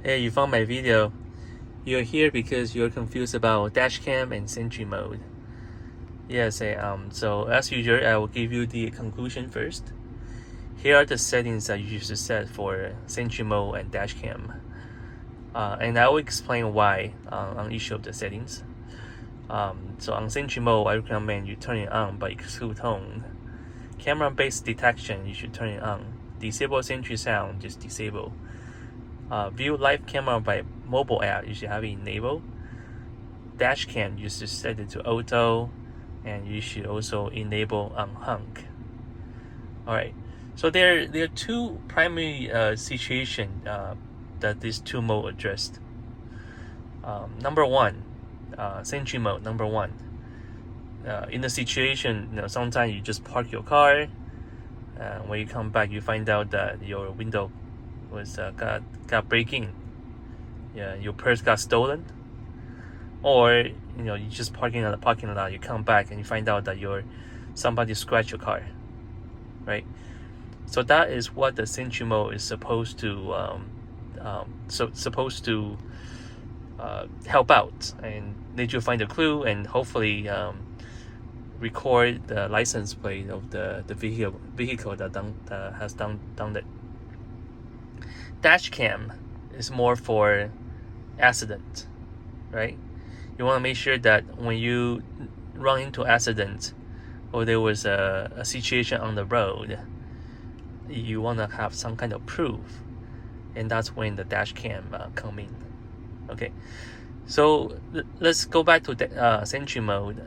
Hey, you found my video. You're here because you're confused about Dashcam and Sentry mode. Yes, so as usual, I will give you the conclusion first. Here are the settings that you should set for Sentry mode and Dashcam. And I will explain why on each of the settings. So on Sentry mode, I recommend you turn it on by exclude tone. Camera-based detection, you should turn it on. Disable Sentry sound, just disable. View live camera by mobile app, you should have it enabled. Dashcam, you should set it to auto, and you should also enable on hunk. Alright, so there are two primary situations that these two modes addressed. Number one, Sentry mode. Number one, in the situation, sometimes you just park your car. When you come back, you find out that your window was got breaking. Yeah, your purse got stolen, or you just parking in the parking lot. You come back and you find out that somebody scratched your car, right? So that is what the Sentry mode is supposed to help out and let you find a clue and hopefully record the license plate of the vehicle that has done it. Dashcam is more for accident, right? You want to make sure that when you run into accident or there was a situation on the road, you want to have some kind of proof, and that's when the Dashcam come in. Okay, so let's go back to Sentry mode.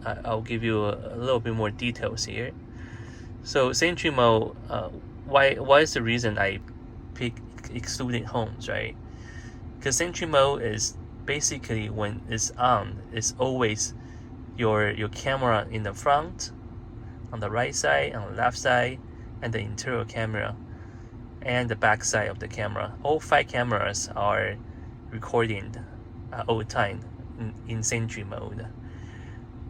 I'll give you a little bit more details here. So Sentry mode, why is the reason I pick excluding homes, right? Because Sentry mode is basically, when it's on, it's always your camera in the front, on the right side, on the left side, and the interior camera and the back side of the camera. All 5 cameras are recording all the time in Sentry mode.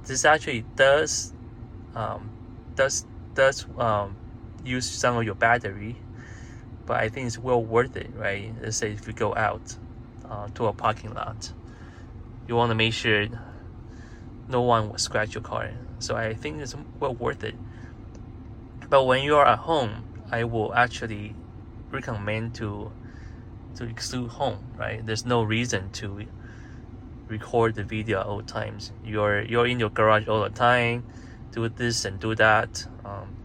This actually does use some of your battery, but I think it's well worth it, right? Let's say if you go out to a parking lot, you want to make sure no one will scratch your car. So I think it's well worth it. But when you are at home, I will actually recommend to exclude home, right? There's no reason to record the video at all times. You're in your garage all the time, do this and do that.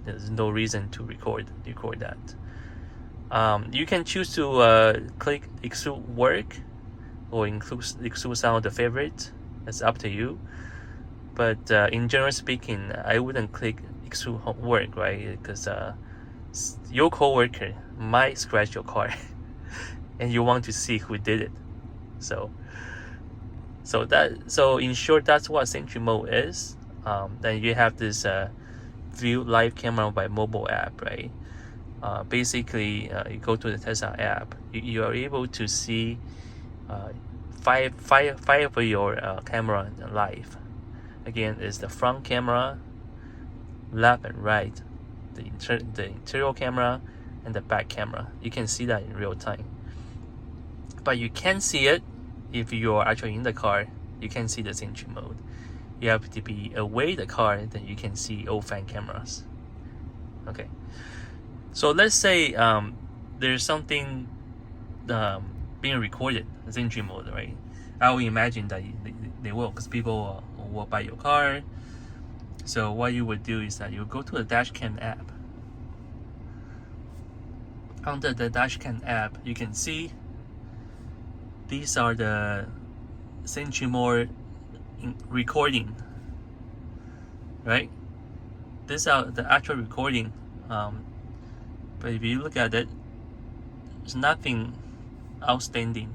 There's no reason to record that. You can choose to click exclude work or exclude some of the favorites. It's up to you. But in general speaking, I wouldn't click exclude work, right? Because your coworker might scratch your car and you want to see who did it. So in short, that's what Sentry mode is. Then you have this view live camera by mobile app, right? Basically, you go to the Tesla app, you are able to see five of your camera live. Again, it's the front camera, left and right, the interior camera, and the back camera. You can see that in real time. But you can see it if you are actually in the car. You can see the Sentry mode. You have to be away the car, then you can see all 5 cameras. Okay. So let's say there's something being recorded in Sentry mode, right? I will imagine that they will, because people will walk by your car. So what you would do is that you go to the Dashcam app. Under the Dashcam app, you can see these are the Sentry mode recording, right? These are the actual recording. But if you look at it, there's nothing outstanding.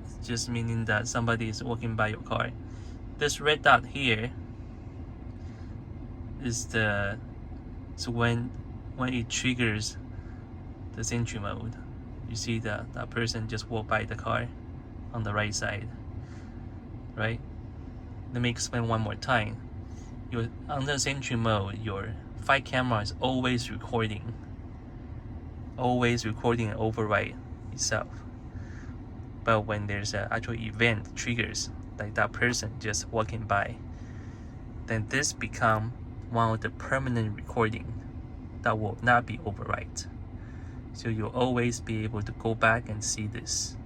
It's just meaning that somebody is walking by your car. This red dot here is when it triggers the Sentry mode. You see that person just walked by the car on the right side, right? Let me explain one more time. Under Sentry mode, your 5 camera is always recording. always recording and overwrite itself. But when there's an actual event triggers, like that person just walking by, then this become one of the permanent recording that will not be overwrite. So you'll always be able to go back and see this,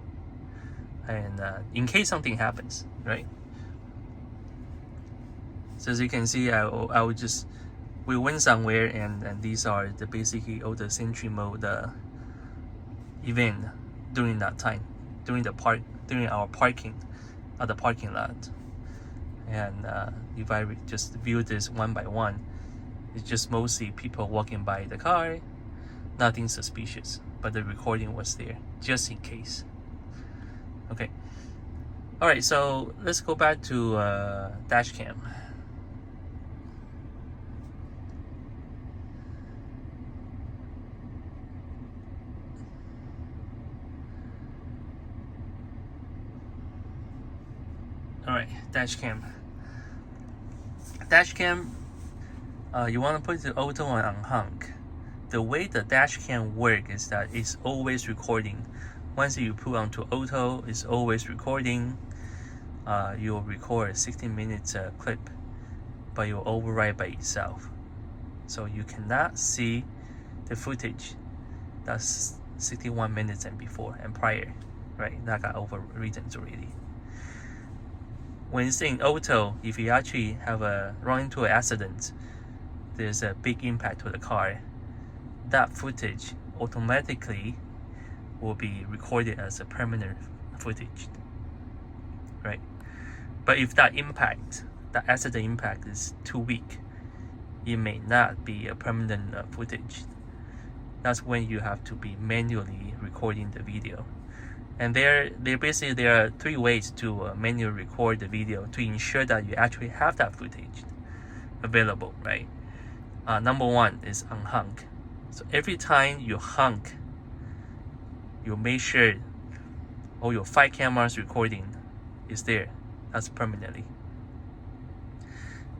and in case something happens, right? So as you can see, we went somewhere, and these are the basically all the Sentry mode event during that time, during our parking at the parking lot. And if I just view this one by one, it's just mostly people walking by the car, nothing suspicious, but the recording was there just in case. Okay, all right, so let's go back to Dashcam. All right, Dashcam. You want to put the auto on hung. The way the Dashcam work is that it's always recording. Once you put onto auto, it's always recording. You'll record a 16 minutes clip, but you'll overwrite by itself. So you cannot see the footage that's 61 minutes and before and prior, right? That got overwritten already. When it's in auto, if you actually have run into an accident, there's a big impact to the car, that footage automatically will be recorded as a permanent footage, right? But if that accident impact is too weak, it may not be a permanent footage. That's when you have to be manually recording the video. And there are 3 ways to manually record the video to ensure that you actually have that footage available, right? Number 1 is unhung. So every time you hung, you make sure all your 5 cameras recording is there. That's permanently.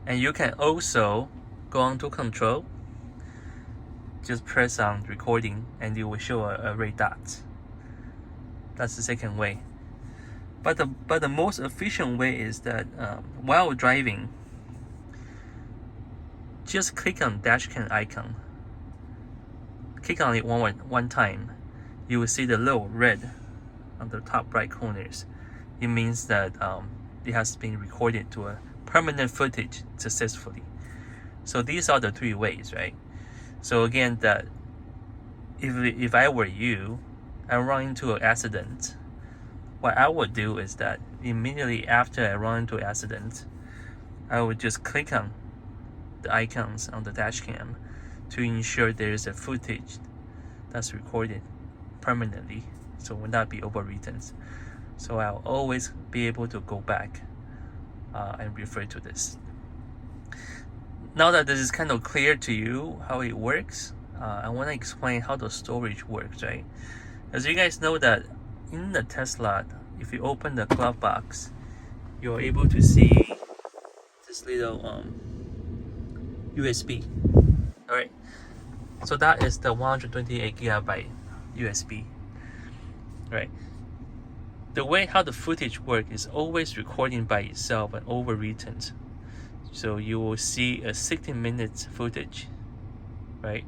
And you can also go on to control, just press on recording, and it will show a red dot. That's the second way. But the most efficient way is that while driving, just click on Dashcam icon. Click on it one time. You will see the little red on the top right corners. It means that it has been recorded to a permanent footage successfully. So these are the 3 ways, right? So again, that if I were you, I run into an accident, what I would do is that immediately after I run into an accident, I would just click on the icons on the Dashcam to ensure there is a footage that's recorded permanently, so it will not be overwritten. So I'll always be able to go back and refer to this. Now that this is kind of clear to you how it works, I want to explain how the storage works, right? As you guys know that in the Tesla, if you open the glove box, you're able to see this little USB. All right, so that is the 128 gigabyte USB. Right. The way how the footage works is always recording by itself and overwritten. So you will see a 16 minutes footage, right?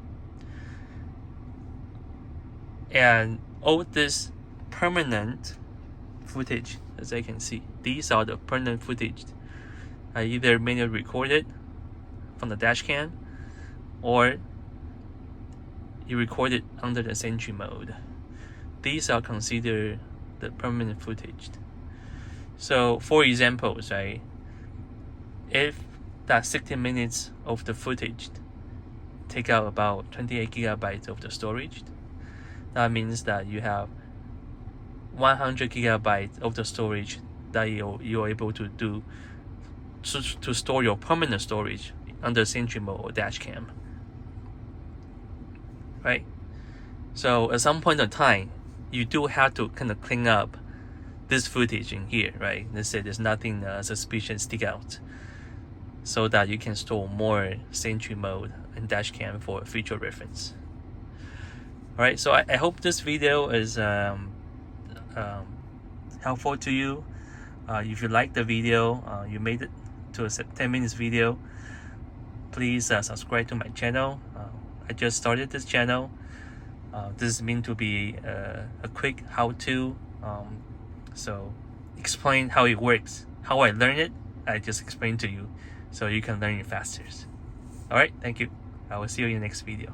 And all this permanent footage, as I can see, these are the permanent footage. I either manually recorded from the Dashcam, or you record it under the Sentry mode. These are considered the permanent footage. So for examples, right, if that 60 minutes of the footage take out about 28 gigabytes of the storage, that means that you have 100 gigabytes of the storage that you're able to do to store your permanent storage under Sentry mode or Dashcam, right? So at some point in time, you do have to kind of clean up this footage in here, right? Let's say there's nothing suspicious stick out, so that you can store more Sentry mode and Dashcam for future reference. Alright, so I hope this video is helpful to you. If you like the video, you made it to a 10 minutes video, please subscribe to my channel. I just started this channel. This is meant to be a quick how-to, so explain how it works, how I learn it. I just explained to you so you can learn it faster. Alright, thank you. I will see you in the next video.